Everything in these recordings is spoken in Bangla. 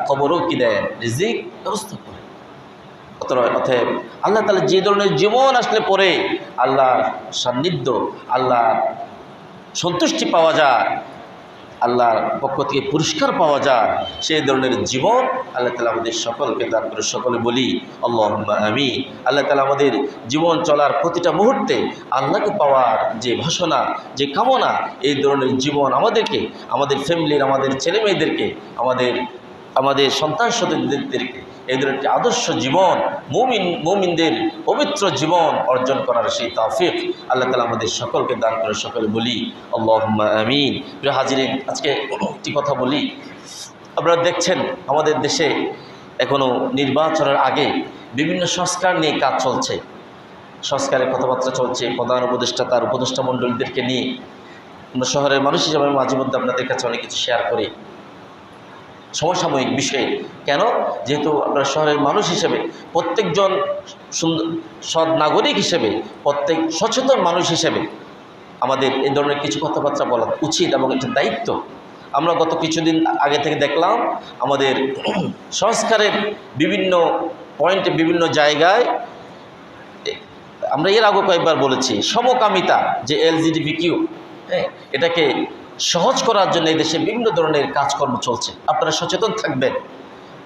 কবরও কি দেন, রিজিক ব্যবস্থা করেন। অতএব আল্লাহ তাআলা যে ধরনের জীবন আসলে পরে আল্লাহর সান্নিধ্য, আল্লাহর সন্তুষ্টি পাওয়া যায়, আল্লাহর পক্ষ থেকে পুরস্কার পাওয়া যায়, সেই ধরনের জীবন আল্লাহ তাআলা আমাদের সকলকে দান করে। সকলে বলি আল্লাহুম্মা আমিন। আল্লাহ তাআলা আমাদের জীবন চলার প্রতিটা মুহূর্তে আল্লাহকে পাওয়ার যে বাসনা, যে কামনা, এই ধরনের জীবন আমাদেরকে, আমাদের ফ্যামিলির, আমাদের ছেলেমেয়েদেরকে, আমাদের সন্তান সন্ততিদেরকে এই ধরনের একটি আদর্শ জীবন, মুমিনদের পবিত্র জীবন অর্জন করার সেই তৌফিক আল্লাহ তাআলা আমাদের সকলকে দান করে। সকলে বলি আল্লাহুম্মা আমিন। প্রিয় হাজিরিন, আজকে একটি কথা বলি। আপনারা দেখছেন আমাদের দেশে এখনও নির্বাচনের আগে বিভিন্ন সংস্কার নিয়ে কাজ চলছে, সংস্কারের কথাবার্তা চলছে। প্রধান উপদেষ্টা তার উপদেষ্টা মণ্ডলীদেরকে নিয়ে, আমরা শহরের মানুষ হিসেবে মাঝে মধ্যে আপনাদের কাছে অনেক কিছু শেয়ার করি সমসাময়িক বিষয়ে। কেন? যেহেতু আমরা শহরের মানুষ হিসেবে, প্রত্যেকজন সৎ নাগরিক হিসেবে, প্রত্যেক সচেতন মানুষ হিসেবে আমাদের এই ধরনের কিছু কথাবার্তা বলা উচিত এবং এটা দায়িত্ব। আমরা গত কিছুদিন আগে থেকে দেখলাম আমাদের সংস্কারের বিভিন্ন পয়েন্টে, বিভিন্ন জায়গায়, আমরা এর আগে কয়েকবার বলেছি, সমকামিতা যে LGBTQ, এটাকে সহজ করার জন্য এই দেশে বিভিন্ন ধরনের কাজকর্ম চলছে। আপনারা সচেতন থাকবেন।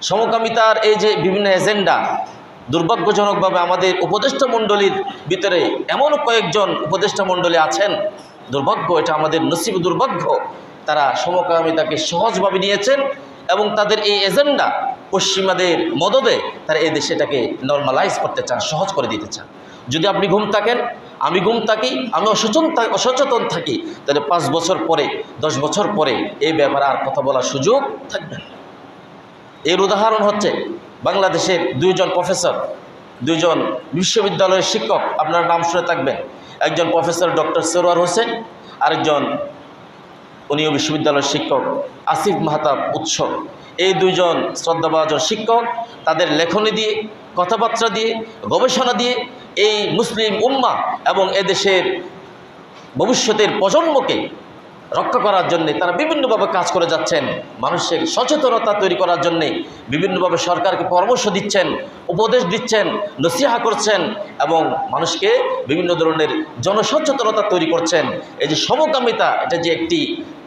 সমকামিতার এই যে বিভিন্ন এজেন্ডা, দুর্ভাগ্যজনকভাবে আমাদের উপদেষ্টা মণ্ডলীর ভিতরে এমন কয়েকজন উপদেষ্টা মণ্ডলী আছেন, দুর্ভাগ্য, এটা আমাদের নসিব, দুর্ভাগ্য, তারা সমকামিতাকে সহজভাবে নিয়েছেন এবং তাদের এই এজেন্ডা পশ্চিমাদের মদদে তারা এই দেশে এটাকে নর্মালাইজ করতে চান, সহজ করে দিতে চান। যদি আপনি ঘুম থাকেন, আমি ঘুম থাকি, আমি অসচেতন থাকি, তাহলে 5 বছর পরে, 10 বছর পরে এই ব্যাপারে আর কথা বলার সুযোগ থাকবে না। এর উদাহরণ হচ্ছে বাংলাদেশের 2 জন প্রফেসর, 2 জন বিশ্ববিদ্যালয়ের শিক্ষক, আপনার নাম শুনে থাকবেন। একজন প্রফেসর ডক্টর সরওয়ার হোসেন, আরেকজন উনিও বিশ্ববিদ্যালয়ের শিক্ষক আসিফ মাহতাব উৎস। এই 2 জন শ্রদ্ধাভাজন শিক্ষক তাদের লেখনী দিয়ে, কথাবার্তা দিয়ে, গবেষণা দিয়ে এই মুসলিম উম্মাহ এবং এদেশের ভবিষ্যতের প্রজন্মকে রক্ষা করার জন্যে তারা বিভিন্নভাবে কাজ করে যাচ্ছেন। মানুষের সচেতনতা তৈরি করার জন্যে বিভিন্নভাবে সরকারকে পরামর্শ দিচ্ছেন, উপদেশ দিচ্ছেন, নসিহা করছেন এবং মানুষকে বিভিন্ন ধরনের জনসচেতনতা তৈরি করছেন। এই যে সমকামিতা, এটা যে একটি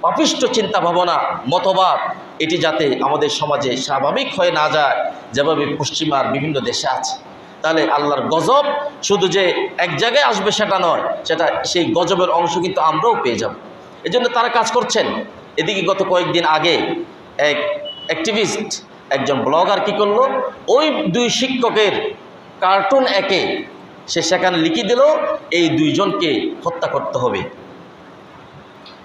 পাপিষ্ঠ চিন্তা ভাবনা, মতবাদ, এটি যাতে আমাদের সমাজে স্বাভাবিক হয়ে না যায়, যেভাবে পশ্চিমার বিভিন্ন দেশে আছে। তাহলে আল্লাহর গজব শুধু যে এক জায়গায় আসবে সেটা নয়, সেটা সেই গজবের অংশ কিন্তু আমরাও পেয়ে যাব। এই জন্য তারা কাজ করছেন। এদিকে গত কয়েকদিন আগে এক অ্যাক্টিভিস্ট, একজন ব্লগার কি করলো, ওই 2 শিক্ষকের কার্টুন একে সে সেখানে লিখে দিল এই 2 জনকে হত্যা করতে হবে,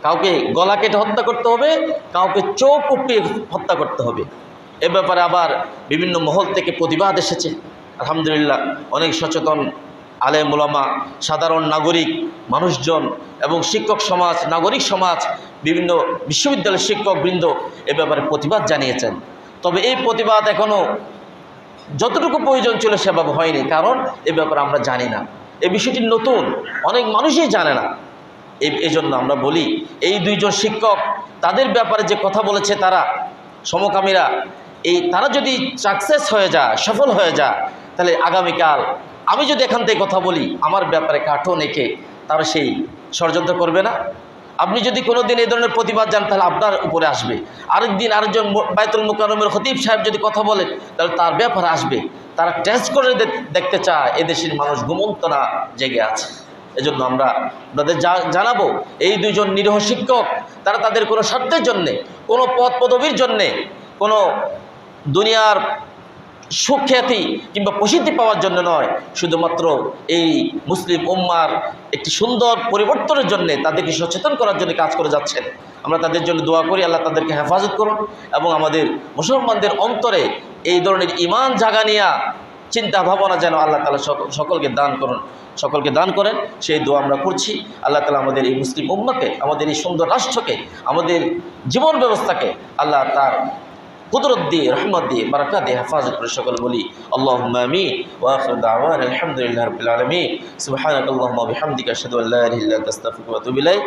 কাউকে গলা কেটে হত্যা করতে হবে, কাউকে চোখ উপড়িয়ে হত্যা করতে হবে। এ ব্যাপারে আবার বিভিন্ন মহল থেকে প্রতিবাদ এসেছে। আলহামদুলিল্লাহ, অনেক সচেতন আলেম ওলামা, সাধারণ নাগরিক মানুষজন এবং শিক্ষক সমাজ, নাগরিক সমাজ, বিভিন্ন বিশ্ববিদ্যালয়ের শিক্ষকবৃন্দ এ ব্যাপারে প্রতিবাদ জানিয়েছেন। তবে এই প্রতিবাদ এখনও যতটুকু প্রয়োজন ছিল সেভাবে হয়নি, কারণ এ ব্যাপারে আমরা জানি না, এই বিষয়টি নতুন, অনেক মানুষই জানে না। এই জন্য আমরা বলি, এই 2 জন শিক্ষক তাদের ব্যাপারে যে কথা বলেছে তারা, সমকামীরা, তারা যদি সাকসেস হয়ে যায়, সফল হয়ে যায়, তাহলে আগামীকাল আমি যদি এখান থেকে কথা বলি, আমার ব্যাপারে কার্টুন এঁকে তারা সেই ষড়যন্ত্র করবে না? আপনি যদি কোনো দিন এই ধরনের প্রতিবাদ জান, তাহলে আপনার উপরে আসবে। আরেকদিন আরেকজন বাইতুল মুকাররমের খতিব সাহেব যদি কথা বলেন, তাহলে তার ব্যাপারে আসবে। তারা টেস্ট করে দেখতে চায় এদেশের মানুষ ঘুমন্ত না জেগে আছে। এজন্য আমরা আপনাদের জানাবো, এই 2 জন নিরীহ শিক্ষক তারা তাদের কোনো স্বার্থের জন্যে, কোনো পদ পদবীর জন্যে, কোনো দুনিয়ার সুখ্যাতি কিংবা প্রসিদ্ধি পাওয়ার জন্য নয়, শুধুমাত্র এই মুসলিম উম্মার একটি সুন্দর পরিবর্তনের জন্য, তাদেরকে সচেতন করার জন্য কাজ করে যাচ্ছেন। আমরা তাদের জন্য দোয়া করি, আল্লাহ তাদেরকে হেফাজত করুন এবং আমাদের মুসলমানদের অন্তরে এই ধরনের ঈমান জাগানিয়া চিন্তা ভাবনা যেন আল্লাহ তাআলা সকলকে দান করেন, সেই দোয়া আমরা করছি। আল্লাহ তাআলা আমাদের এই মুসলিম উম্মাকে, আমাদের এই সুন্দর রাষ্ট্রকে, আমাদের জীবন ব্যবস্থাকে আল্লাহ তার কুদরত দিয়ে, রহমত দিয়ে, বারাকাত দিয়ে হেফাজত করে। সকল বলি আল্লাহুম্মা আমিন। ওয়া আখিরু দাওয়ানা আলহামদুলিল্লাহি রাব্বিল আলামিন। সুবহানাকাল্লাহুম্মা ওয়া বিহামদিকা আশহাদু আল্লা ইলাহা ইল্লা আনতা আস্তাগফিরুকা ওয়া আতুবু ইলাইক।